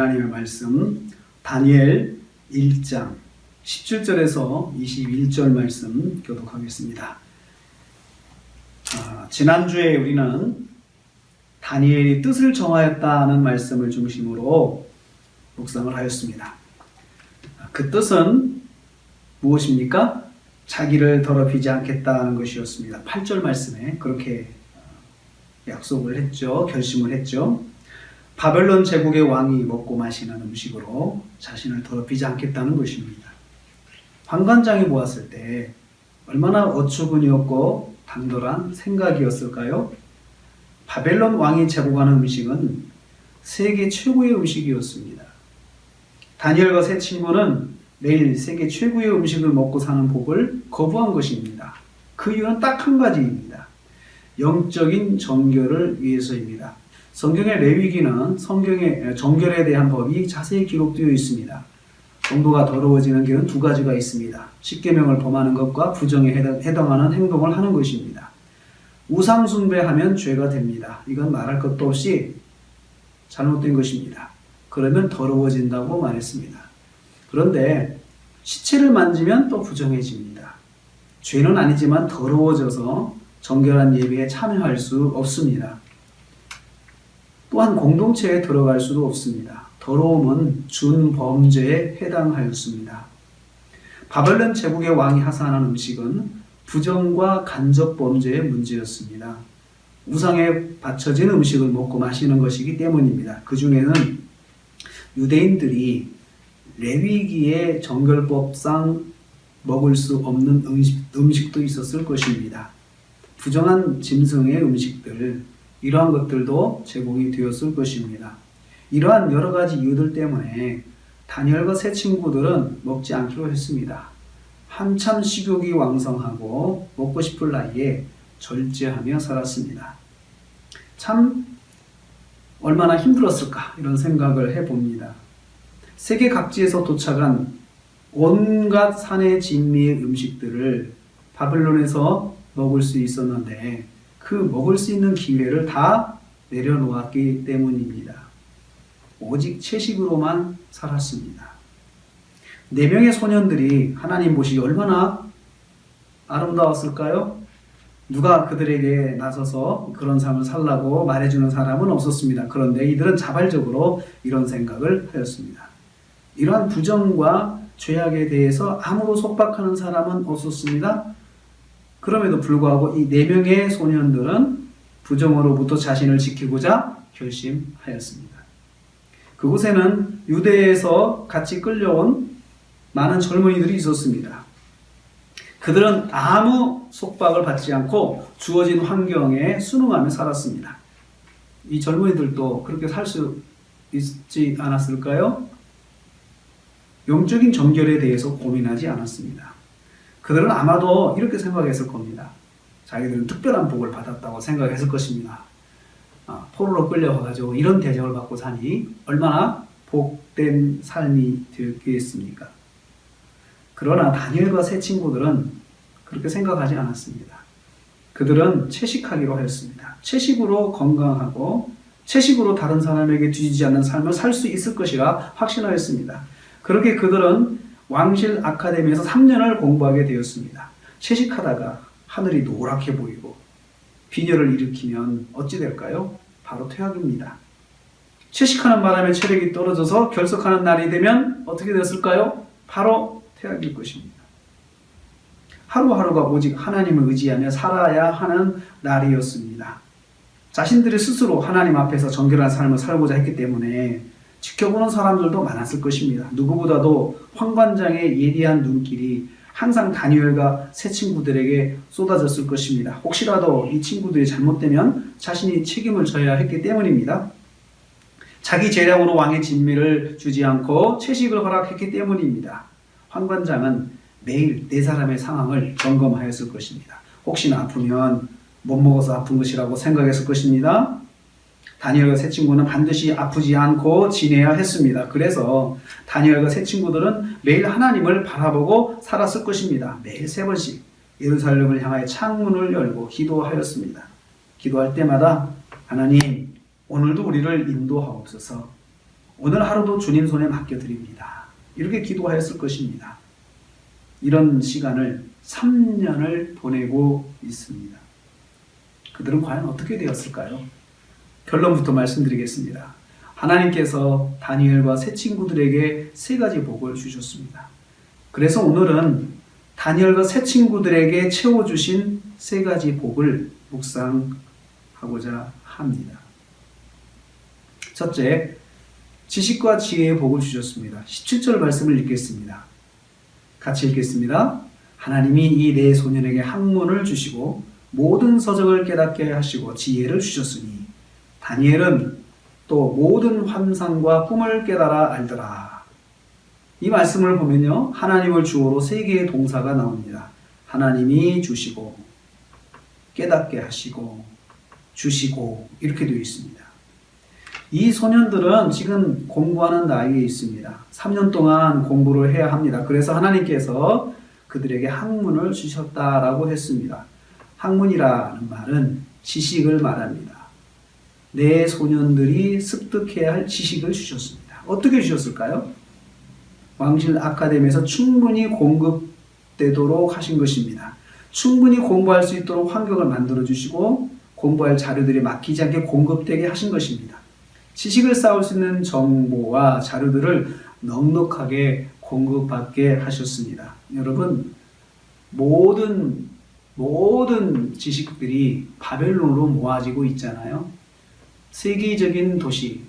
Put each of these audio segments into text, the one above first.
하나님의 말씀 다니엘 1장 17절에서 21절 말씀 교독하겠습니다. 지난주에 우리는 다니엘이 뜻을 정하였다는 말씀을 중심으로 묵상을 하였습니다. 그 뜻은 무엇입니까? 자기를 더럽히지 않겠다는 것이었습니다. 8절 말씀에 그렇게 약속을 했죠. 결심을 했죠. 바벨론 제국의 왕이 먹고 마시는 음식으로 자신을 더럽히지 않겠다는 것입니다. 환관장이 보았을 때 얼마나 어처구니없고 당돌한 생각이었을까요? 바벨론 왕이 제공하는 음식은 세계 최고의 음식이었습니다. 다니엘과 세 친구는 매일 세계 최고의 음식을 먹고 사는 복을 거부한 것입니다. 그 이유는 딱 한 가지입니다. 영적인 정결을 위해서입니다. 성경의 레위기는 성경의 정결에 대한 법이 자세히 기록되어 있습니다. 성도가 더러워지는 길은 두 가지가 있습니다. 십계명을 범하는 것과 부정에 해당하는 행동을 하는 것입니다. 우상 숭배하면 죄가 됩니다. 이건 말할 것도 없이 잘못된 것입니다. 그러면 더러워진다고 말했습니다. 그런데 시체를 만지면 또 부정해집니다. 죄는 아니지만 더러워져서 정결한 예배에 참여할 수 없습니다. 또한 공동체에 들어갈 수도 없습니다. 더러움은 준범죄에 해당하였습니다. 바벨론 제국의 왕이 하사하는 음식은 부정과 간접 범죄의 문제였습니다. 우상에 바쳐진 음식을 먹고 마시는 것이기 때문입니다. 그 중에는 유대인들이 레위기의 정결법상 먹을 수 없는 음식도 있었을 것입니다. 부정한 짐승의 음식들, 이러한 것들도 제공이 되었을 것입니다. 이러한 여러 가지 이유들 때문에 다니엘과 세 친구들은 먹지 않기로 했습니다. 한참 식욕이 왕성하고 먹고 싶을 나이에 절제하며 살았습니다. 참 얼마나 힘들었을까 이런 생각을 해봅니다. 세계 각지에서 도착한 온갖 산의 진미의 음식들을 바벨론에서 먹을 수 있었는데 그 먹을 수 있는 기회를 다 내려놓았기 때문입니다. 오직 채식으로만 살았습니다. 4명의 소년들이 하나님 보시기 얼마나 아름다웠을까요? 누가 그들에게 나서서 그런 삶을 살라고 말해주는 사람은 없었습니다. 그런데 이들은 자발적으로 이런 생각을 하였습니다. 이러한 부정과 죄악에 대해서 아무로 속박하는 사람은 없었습니다. 그럼에도 불구하고 이 4명의 소년들은 부정으로부터 자신을 지키고자 결심하였습니다. 그곳에는 유대에서 같이 끌려온 많은 젊은이들이 있었습니다. 그들은 아무 속박을 받지 않고 주어진 환경에 순응하며 살았습니다. 이 젊은이들도 그렇게 살 수 있지 않았을까요? 영적인 정결에 대해서 고민하지 않았습니다. 그들은 아마도 이렇게 생각했을 겁니다. 자기들은 특별한 복을 받았다고 생각했을 것입니다. 포로로 끌려와가지고 이런 대접을 받고 사니 얼마나 복된 삶이 되겠습니까? 그러나 다니엘과 세 친구들은 그렇게 생각하지 않았습니다. 그들은 채식하기로 하였습니다. 채식으로 건강하고 채식으로 다른 사람에게 뒤지지 않는 삶을 살 수 있을 것이라 확신하였습니다. 그렇게 그들은 왕실 아카데미에서 3년을 공부하게 되었습니다. 채식하다가 하늘이 노랗게 보이고 빈혈을 일으키면 어찌 될까요? 바로 퇴학입니다. 채식하는 바람에 체력이 떨어져서 결석하는 날이 되면 어떻게 됐을까요? 바로 퇴학일 것입니다. 하루하루가 오직 하나님을 의지하며 살아야 하는 날이었습니다. 자신들이 스스로 하나님 앞에서 정결한 삶을 살고자 했기 때문에 지켜보는 사람들도 많았을 것입니다. 누구보다도 황관장의 예리한 눈길이 항상 다니엘과 세 친구들에게 쏟아졌을 것입니다. 혹시라도 이 친구들이 잘못되면 자신이 책임을 져야 했기 때문입니다. 자기 재량으로 왕의 진미를 주지 않고 채식을 허락했기 때문입니다. 황관장은 매일 4사람의 상황을 점검하였을 것입니다. 혹시나 아프면 못 먹어서 아픈 것이라고 생각했을 것입니다. 다니엘과 세 친구는 반드시 아프지 않고 지내야 했습니다. 그래서 다니엘과 세 친구들은 매일 하나님을 바라보고 살았을 것입니다. 매일 3번씩 예루살렘을 향하여 창문을 열고 기도하였습니다. 기도할 때마다 하나님, 오늘도 우리를 인도하옵소서. 오늘 하루도 주님 손에 맡겨드립니다. 이렇게 기도하였을 것입니다. 이런 시간을 3년을 보내고 있습니다. 그들은 과연 어떻게 되었을까요? 결론부터 말씀드리겠습니다. 하나님께서 다니엘과 세 친구들에게 세 가지 복을 주셨습니다. 그래서 오늘은 다니엘과 세 친구들에게 채워주신 세 가지 복을 묵상하고자 합니다. 첫째, 지식과 지혜의 복을 주셨습니다. 17절 말씀을 읽겠습니다. 같이 읽겠습니다. 하나님이 이 네 소년에게 학문을 주시고 모든 서적을 깨닫게 하시고 지혜를 주셨으니 다니엘은 또 모든 환상과 꿈을 깨달아 알더라. 이 말씀을 보면요, 하나님을 주어로 세 개의 동사가 나옵니다. 하나님이 주시고 깨닫게 하시고 주시고 이렇게 되어 있습니다. 이 소년들은 지금 공부하는 나이에 있습니다. 3년 동안 공부를 해야 합니다. 그래서 하나님께서 그들에게 학문을 주셨다라고 했습니다. 학문이라는 말은 지식을 말합니다. 네 소년들이 습득해야 할 지식을 주셨습니다. 어떻게 주셨을까요? 왕실 아카데미에서 충분히 공급되도록 하신 것입니다. 충분히 공부할 수 있도록 환경을 만들어 주시고 공부할 자료들이 막히지 않게 공급되게 하신 것입니다. 지식을 쌓을 수 있는 정보와 자료들을 넉넉하게 공급받게 하셨습니다. 여러분, 모든 지식들이 바벨론으로 모아지고 있잖아요. 세계적인 도시,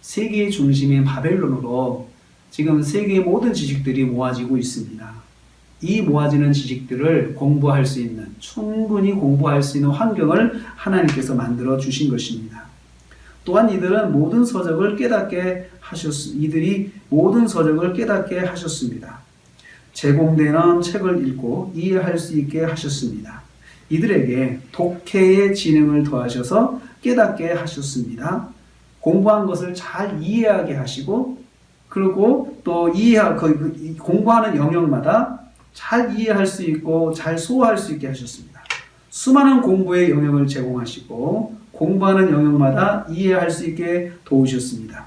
세계의 중심인 바벨론으로 지금 세계의 모든 지식들이 모아지고 있습니다. 이 모아지는 지식들을 공부할 수 있는, 충분히 공부할 수 있는 환경을 하나님께서 만들어 주신 것입니다. 또한 이들은 모든 서적을 깨닫게 하셨습니다. 제공되는 책을 읽고 이해할 수 있게 하셨습니다. 이들에게 독해의 지능을 더하셔서 깨닫게 하셨습니다. 공부한 것을 잘 이해하게 하시고, 그리고 또 공부하는 영역마다 잘 이해할 수 있고 잘 소화할 수 있게 하셨습니다. 수많은 공부의 영역을 제공하시고 공부하는 영역마다 이해할 수 있게 도우셨습니다.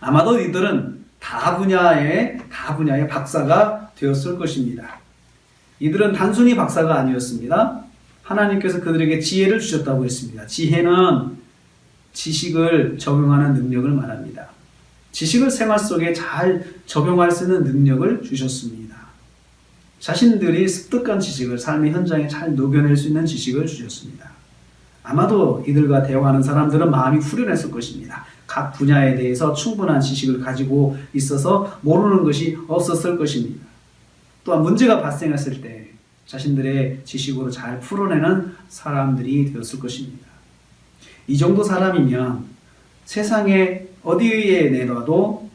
아마도 이들은 다 분야의 박사가 되었을 것입니다. 이들은 단순히 박사가 아니었습니다. 하나님께서 그들에게 지혜를 주셨다고 했습니다. 지혜는 지식을 적용하는 능력을 말합니다. 지식을 생활 속에 잘 적용할 수 있는 능력을 주셨습니다. 자신들이 습득한 지식을 삶의 현장에 잘 녹여낼 수 있는 지식을 주셨습니다. 아마도 이들과 대화하는 사람들은 마음이 후련했을 것입니다. 각 분야에 대해서 충분한 지식을 가지고 있어서 모르는 것이 없었을 것입니다. 또한 문제가 발생했을 때 자신들의 지식으로 잘 풀어내는 사람들이 되었을 것입니다. 이 정도 사람이면 세상에 어디에 내놓아도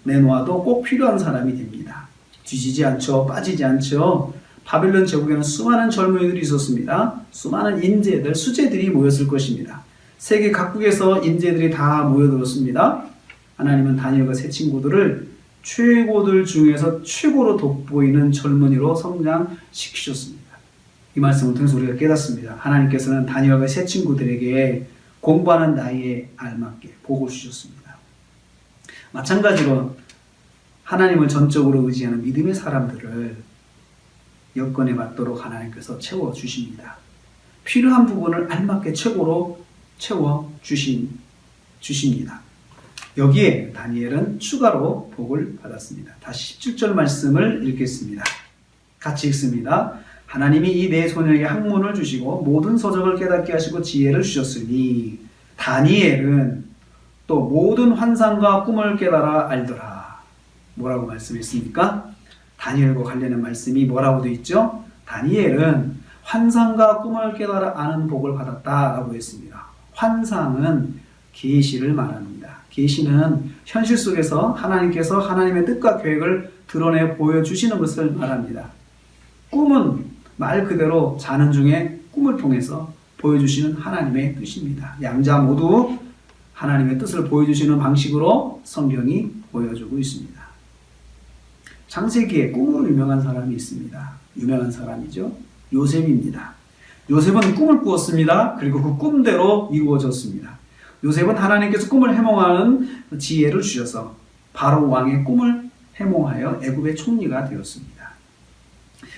꼭 필요한 사람이 됩니다. 뒤지지 않죠. 빠지지 않죠. 바벨론 제국에는 수많은 젊은이들이 있었습니다. 수많은 인재들, 수재들이 모였을 것입니다. 세계 각국에서 인재들이 다 모여들었습니다. 하나님은 다니엘과 세 친구들을 최고들 중에서 최고로 돋보이는 젊은이로 성장시키셨습니다. 이 말씀을 통해서 우리가 깨닫습니다. 하나님께서는 다니엘과 세 친구들에게 공부하는 나이에 알맞게 복을 주셨습니다. 마찬가지로 하나님을 전적으로 의지하는 믿음의 사람들을 여건에 맞도록 하나님께서 채워주십니다. 필요한 부분을 알맞게 최고로 채워주십니다. 여기에 다니엘은 추가로 복을 받았습니다. 다시 17절 말씀을 읽겠습니다. 같이 읽습니다. 하나님이 이 네 소년에게 학문을 주시고 모든 서적을 깨닫게 하시고 지혜를 주셨으니 다니엘은 또 모든 환상과 꿈을 깨달아 알더라. 뭐라고 말씀했습니까? 다니엘과 관련된 말씀이 뭐라고 되어 있죠? 다니엘은 환상과 꿈을 깨달아 아는 복을 받았다라고 했습니다. 환상은 계시를 말합니다. 계시는 현실 속에서 하나님께서 하나님의 뜻과 계획을 드러내 보여주시는 것을 말합니다. 꿈은 말 그대로 자는 중에 꿈을 통해서 보여주시는 하나님의 뜻입니다. 양자 모두 하나님의 뜻을 보여주시는 방식으로 성경이 보여주고 있습니다. 창세기에 꿈으로 유명한 사람이 있습니다. 유명한 사람이죠. 요셉입니다. 요셉은 꿈을 꾸었습니다. 그리고 그 꿈대로 이루어졌습니다. 요셉은 하나님께서 꿈을 해몽하는 지혜를 주셔서 바로 왕의 꿈을 해몽하여 애굽의 총리가 되었습니다.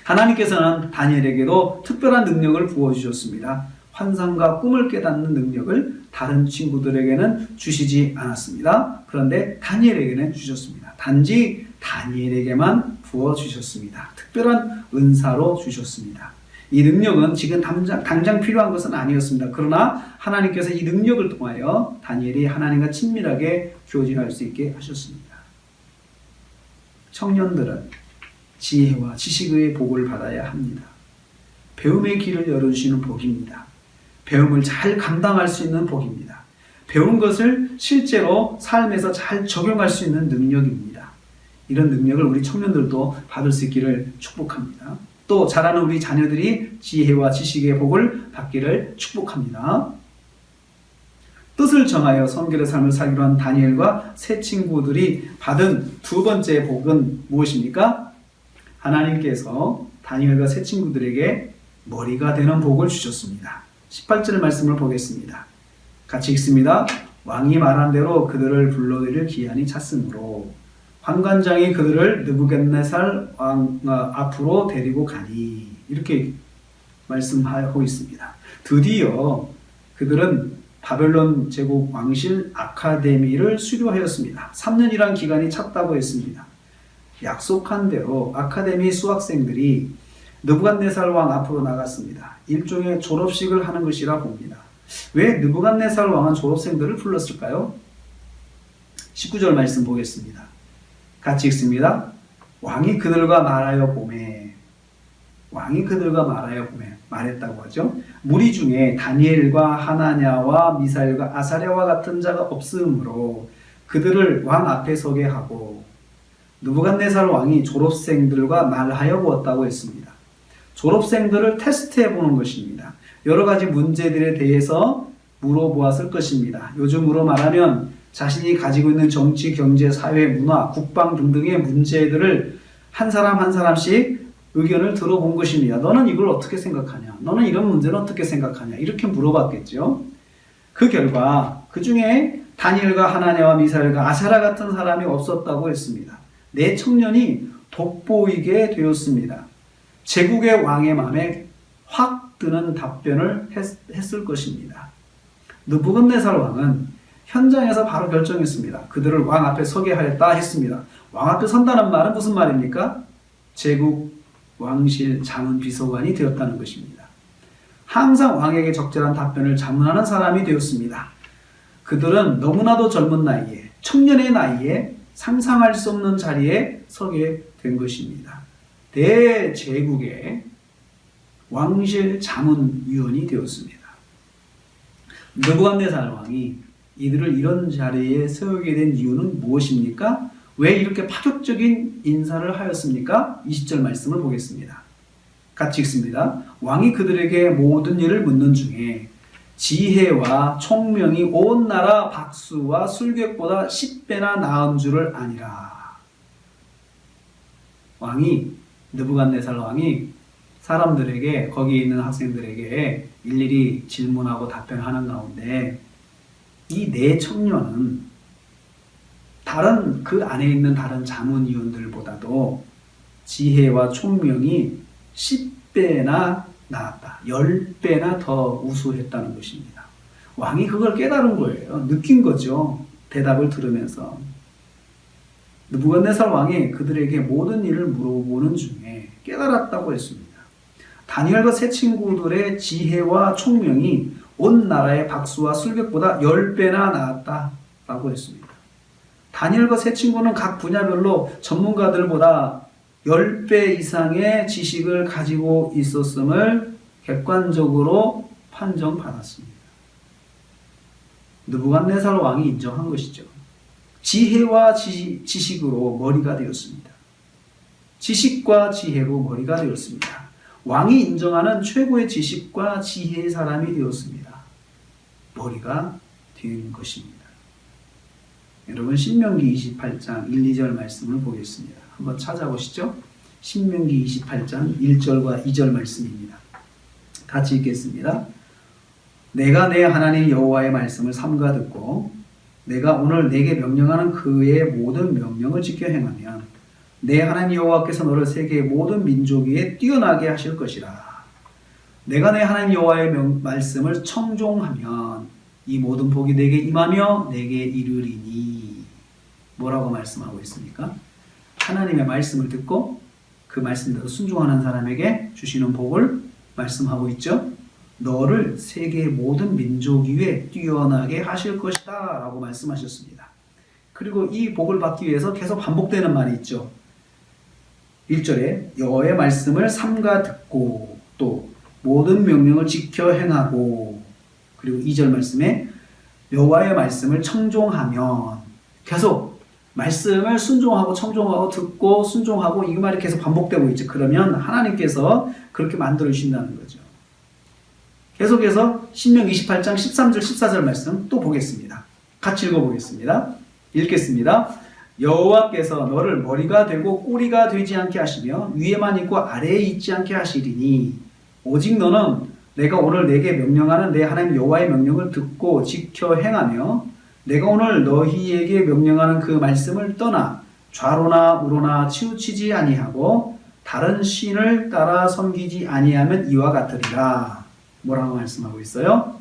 하나님께서는 다니엘에게도 특별한 능력을 부어주셨습니다. 환상과 꿈을 깨닫는 능력을 다른 친구들에게는 주시지 않았습니다. 그런데 다니엘에게는 주셨습니다. 단지 다니엘에게만 부어주셨습니다. 특별한 은사로 주셨습니다. 이 능력은 지금 당장 필요한 것은 아니었습니다. 그러나 하나님께서 이 능력을 통하여 다니엘이 하나님과 친밀하게 교제할 수 있게 하셨습니다. 청년들은 지혜와 지식의 복을 받아야 합니다. 배움의 길을 열어주시는 복입니다. 배움을 잘 감당할 수 있는 복입니다. 배운 것을 실제로 삶에서 잘 적용할 수 있는 능력입니다. 이런 능력을 우리 청년들도 받을 수 있기를 축복합니다. 또 자라는 우리 자녀들이 지혜와 지식의 복을 받기를 축복합니다. 뜻을 정하여 성결의 삶을 살기로 한 다니엘과 세 친구들이 받은 두 번째 복은 무엇입니까? 하나님께서 다니엘과 세 친구들에게 머리가 되는 복을 주셨습니다. 18절 말씀을 보겠습니다. 같이 읽습니다. 왕이 말한 대로 그들을 불러들일 기한이 찼으므로 환관장이 그들을 느부갓네살 왕 앞으로 데리고 가니, 이렇게 말씀하고 있습니다. 드디어 그들은 바벨론 제국 왕실 아카데미를 수료하였습니다. 3년이란 기간이 찼다고 했습니다. 약속한 대로 아카데미 수학생들이 느부갓네살 왕 앞으로 나갔습니다. 일종의 졸업식을 하는 것이라 봅니다. 왜 느부갓네살 왕은 졸업생들을 불렀을까요? 19절 말씀 보겠습니다. 같이 읽습니다. 왕이 그들과 말하여 보매, 왕이 그들과 말하여 보매, 말했다고 하죠. 무리 중에 다니엘과 하나냐와 미사엘과 아사랴와 같은 자가 없으므로 그들을 왕 앞에 서게 하고, 느부갓네살 왕이 졸업생들과 말하여 보았다고 했습니다. 졸업생들을 테스트해 보는 것입니다. 여러 가지 문제들에 대해서 물어보았을 것입니다. 요즘으로 말하면 자신이 가지고 있는 정치, 경제, 사회, 문화, 국방 등등의 문제들을 한 사람 한 사람씩 의견을 들어본 것입니다. 너는 이걸 어떻게 생각하냐? 너는 이런 문제는 어떻게 생각하냐? 이렇게 물어봤겠죠. 그 결과 그 중에 다니엘과 하나냐와 미사엘과 아사랴 같은 사람이 없었다고 했습니다. 네 청년이 돋보이게 되었습니다. 제국의 왕의 마음에 확 드는 답변을 했을 것입니다. 느부갓네살 왕은 현장에서 바로 결정했습니다. 그들을 왕 앞에 서게 하였다 했습니다. 왕 앞에 선다는 말은 무슨 말입니까? 제국 왕실 자문 비서관이 되었다는 것입니다. 항상 왕에게 적절한 답변을 자문하는 사람이 되었습니다. 그들은 너무나도 젊은 나이에, 청년의 나이에 상상할 수 없는 자리에 서게 된 것입니다. 대제국의 왕실 자문위원이 되었습니다. 느부갓네살 왕이 이들을 이런 자리에 세우게 된 이유는 무엇입니까? 왜 이렇게 파격적인 인사를 하였습니까? 20절 말씀을 보겠습니다. 같이 읽습니다. 왕이 그들에게 모든 일을 묻는 중에 지혜와 총명이 온 나라 박수와 술객보다 10배나 나은 줄을 아니라. 느부갓네살 왕이 사람들에게, 거기 있는 학생들에게 일일이 질문하고 답변하는 가운데 이 네 청년은 그 안에 있는 다른 자문위원들보다도 지혜와 총명이 10배나 나았다. 10배나 더 우수했다는 것입니다. 왕이 그걸 깨달은 거예요. 느낀 거죠. 대답을 들으면서. 느부갓네살 왕이 그들에게 모든 일을 물어보는 중에 깨달았다고 했습니다. 다니엘과 세 친구들의 지혜와 총명이 온 나라의 박수와 술객보다 10배나 나았다라고 했습니다. 다니엘과 세 친구는 각 분야별로 전문가들보다 10배 이상의 지식을 가지고 있었음을 객관적으로 판정받았습니다. 느부갓네살 왕이 인정한 것이죠. 지혜와 지식으로 머리가 되었습니다. 지식과 지혜로 머리가 되었습니다. 왕이 인정하는 최고의 지식과 지혜의 사람이 되었습니다. 머리가 된 것입니다. 여러분, 신명기 28장 1, 2절 말씀을 보겠습니다. 한번 찾아보시죠. 신명기 28장 1절과 2절 말씀입니다. 같이 읽겠습니다. 내가 내 하나님 여호와의 말씀을 삼가 듣고 내가 오늘 내게 명령하는 그의 모든 명령을 지켜 행하면 내 하나님 여호와께서 너를 세계의 모든 민족 위에 뛰어나게 하실 것이라. 내가 내 하나님 여호와의 말씀을 청종하면 이 모든 복이 내게 임하며 내게 이르리니. 뭐라고 말씀하고 있습니까? 하나님의 말씀을 듣고 그 말씀대로 순종하는 사람에게 주시는 복을 말씀하고 있죠. 너를 세계의 모든 민족 위에 뛰어나게 하실 것이다 라고 말씀하셨습니다. 그리고 이 복을 받기 위해서 계속 반복되는 말이 있죠. 1절에 여호와의 말씀을 삼가 듣고 또 모든 명령을 지켜 행하고, 그리고 2절 말씀에 여호와의 말씀을 청종하면, 계속 말씀을 순종하고 청종하고 듣고 순종하고 이 말이 계속 반복되고 있죠. 그러면 하나님께서 그렇게 만들어 주신다는 거죠. 계속해서 신명 28장 13절 14절 말씀 또 보겠습니다. 같이 읽어보겠습니다. 읽겠습니다. 여호와께서 너를 머리가 되고 꼬리가 되지 않게 하시며 위에만 있고 아래에 있지 않게 하시리니 오직 너는 내가 오늘 내게 명령하는 내 하나님 여호와의 명령을 듣고 지켜 행하며 내가 오늘 너희에게 명령하는 그 말씀을 떠나 좌로나 우로나 치우치지 아니하고 다른 신을 따라 섬기지 아니하면 이와 같으리라. 뭐라고 말씀하고 있어요?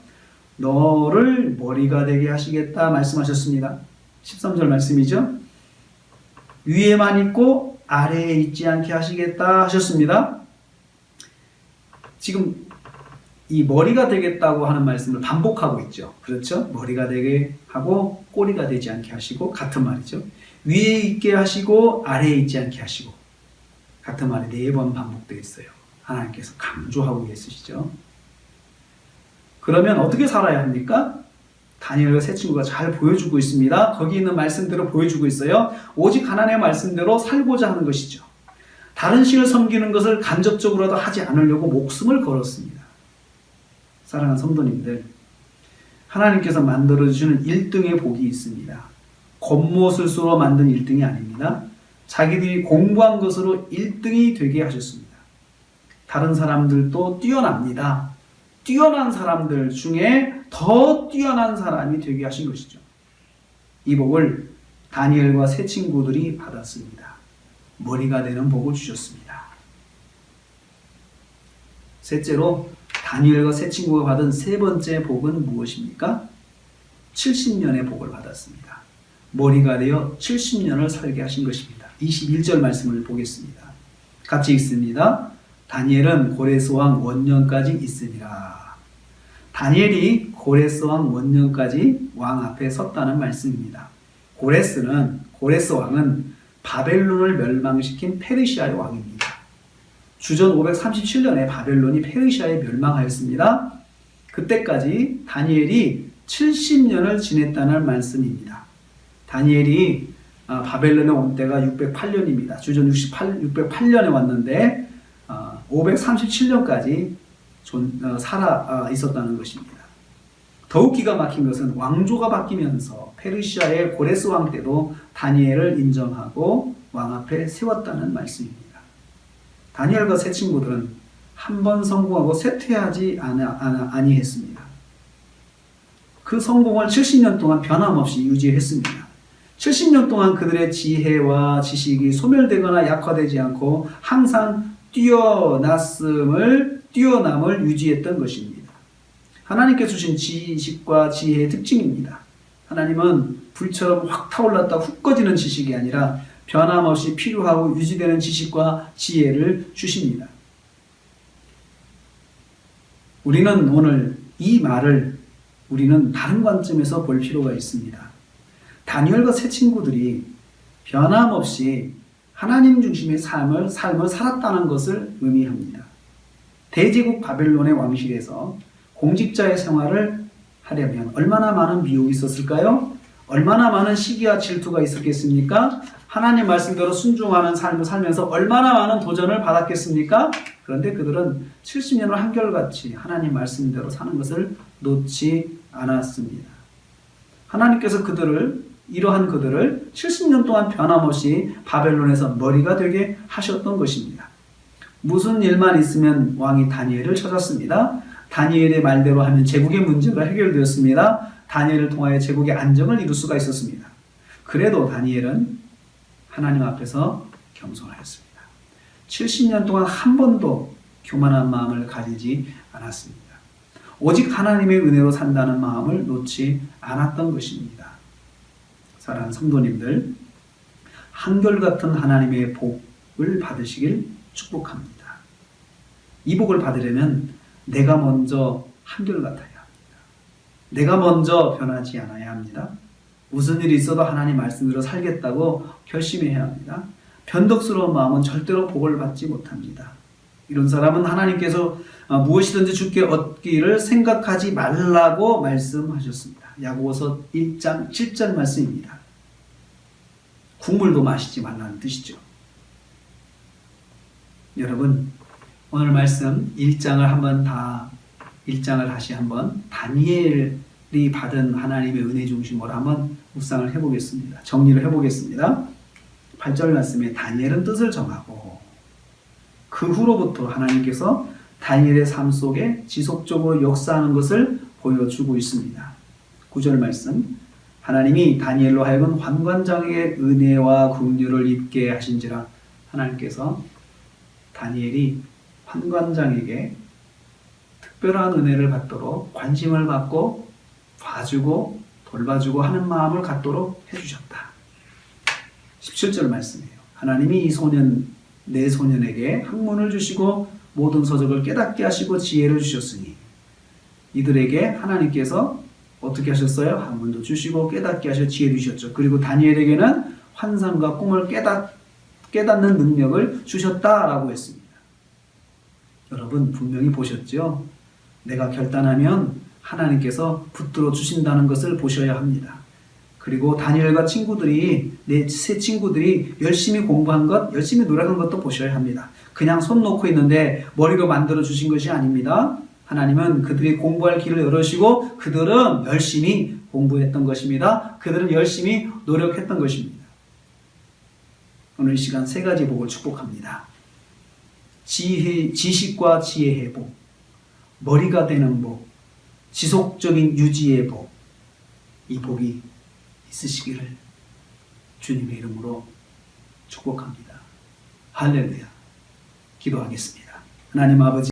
너를 머리가 되게 하시겠다 말씀하셨습니다. 13절 말씀이죠. 위에만 있고 아래에 있지 않게 하시겠다 하셨습니다. 지금 이 머리가 되겠다고 하는 말씀을 반복하고 있죠. 그렇죠? 머리가 되게 하고 꼬리가 되지 않게 하시고, 같은 말이죠. 위에 있게 하시고 아래에 있지 않게 하시고, 같은 말이 4번 반복되어 있어요. 하나님께서 강조하고 계시죠. 그러면 어떻게 살아야 합니까? 다니엘과 세 친구가 잘 보여주고 있습니다. 거기 있는 말씀대로 보여주고 있어요. 오직 하나님의 말씀대로 살고자 하는 것이죠. 다른 신을 섬기는 것을 간접적으로라도 하지 않으려고 목숨을 걸었습니다. 사랑하는 성도님들, 하나님께서 만들어주시는 1등의 복이 있습니다. 겉모술수로 만든 1등이 아닙니다. 자기들이 공부한 것으로 1등이 되게 하셨습니다. 다른 사람들도 뛰어납니다. 뛰어난 사람들 중에 더 뛰어난 사람이 되게 하신 것이죠. 이 복을 다니엘과 세 친구들이 받았습니다. 머리가 되는 복을 주셨습니다. 셋째로 다니엘과 세 친구가 받은 세 번째 복은 무엇입니까? 70년의 복을 받았습니다. 머리가 되어 70년을 살게 하신 것입니다. 21절 말씀을 보겠습니다. 같이 읽습니다. 다니엘은 고레스 왕 원년까지 있으니라. 다니엘이 고레스 왕 원년까지 왕 앞에 섰다는 말씀입니다. 고레스 왕은 바벨론을 멸망시킨 페르시아의 왕입니다. 주전 537년에 바벨론이 페르시아에 멸망하였습니다. 그때까지 다니엘이 70년을 지냈다는 말씀입니다. 다니엘이 바벨론에 온 때가 608년입니다. 주전 608년에 왔는데 537년까지 살아 있었다는 것입니다. 더욱 기가 막힌 것은 왕조가 바뀌면서 페르시아의 고레스 왕 때도 다니엘을 인정하고 왕 앞에 세웠다는 말씀입니다. 다니엘과 세 친구들은 한 번 성공하고 쇠퇴하지 아니했습니다. 그 성공을 70년 동안 변함없이 유지했습니다. 70년 동안 그들의 지혜와 지식이 소멸되거나 약화되지 않고 항상 뛰어남을 유지했던 것입니다. 하나님께 주신 지식과 지혜의 특징입니다. 하나님은 불처럼 확 타올랐다 훅 꺼지는 지식이 아니라 변함없이 필요하고 유지되는 지식과 지혜를 주십니다. 우리는 오늘 이 말을 우리는 다른 관점에서 볼 필요가 있습니다. 다니엘과 세 친구들이 변함없이 하나님 중심의 삶을 살았다는 것을 의미합니다. 대제국 바벨론의 왕실에서 공직자의 생활을 하려면 얼마나 많은 미혹이 있었을까요? 얼마나 많은 시기와 질투가 있었겠습니까? 하나님 말씀대로 순종하는 삶을 살면서 얼마나 많은 도전을 받았겠습니까? 그런데 그들은 70년을 한결같이 하나님 말씀대로 사는 것을 놓지 않았습니다. 하나님께서 이러한 그들을 70년 동안 변함없이 바벨론에서 머리가 되게 하셨던 것입니다. 무슨 일만 있으면 왕이 다니엘을 찾았습니다. 다니엘의 말대로 하면 제국의 문제가 해결되었습니다. 다니엘을 통하여 제국의 안정을 이룰 수가 있었습니다. 그래도 다니엘은 하나님 앞에서 겸손하였습니다. 70년 동안 한 번도 교만한 마음을 가지지 않았습니다. 오직 하나님의 은혜로 산다는 마음을 놓지 않았던 것입니다. 사랑하는 성도님들, 한결같은 하나님의 복을 받으시길 축복합니다. 이 복을 받으려면 내가 먼저 한결같아야 합니다. 내가 먼저 변하지 않아야 합니다. 무슨 일이 있어도 하나님 말씀대로 살겠다고 결심해야 합니다. 변덕스러운 마음은 절대로 복을 받지 못합니다. 이런 사람은 하나님께서 무엇이든지 주께 얻기를 생각하지 말라고 말씀하셨습니다. 야고보서 1장 7절 말씀입니다. 국물도 마시지 말라는 뜻이죠. 여러분, 오늘 말씀 1장을 다시 한번 다니엘이 받은 하나님의 은혜 중심으로 한번 묵상을 해보겠습니다. 정리를 해보겠습니다. 8절 말씀에 다니엘은 뜻을 정하고 그 후로부터 하나님께서 다니엘의 삶 속에 지속적으로 역사하는 것을 보여주고 있습니다. 9절 말씀, 하나님이 다니엘로 하여금 환관장에게 은혜와 긍휼을 입게 하신지라. 하나님께서 다니엘이 환관장에게 특별한 은혜를 받도록 관심을 갖고 봐주고 돌봐주고 하는 마음을 갖도록 해주셨다. 17절 말씀이에요. 하나님이 내 소년에게 학문을 주시고 모든 서적을 깨닫게 하시고 지혜를 주셨으니 이들에게 하나님께서 어떻게 하셨어요? 학문도 주시고 깨닫게 하셔 지혜를 주셨죠. 그리고 다니엘에게는 환상과 꿈을 깨닫는 능력을 주셨다라고 했습니다. 여러분 분명히 보셨죠? 내가 결단하면 하나님께서 붙들어 주신다는 것을 보셔야 합니다. 그리고 다니엘과 내 세 친구들이 열심히 공부한 것, 열심히 노력한 것도 보셔야 합니다. 그냥 손 놓고 있는데 머리로 만들어 주신 것이 아닙니다. 하나님은 그들이 공부할 길을 열으시고 그들은 열심히 공부했던 것입니다. 그들은 열심히 노력했던 것입니다. 오늘 이 시간 세 가지 복을 축복합니다. 지식과 지혜의 복, 머리가 되는 복, 지속적인 유지의 복, 이 복이 있으시기를 주님의 이름으로 축복합니다. 할렐루야. 기도하겠습니다. 하나님 아버지,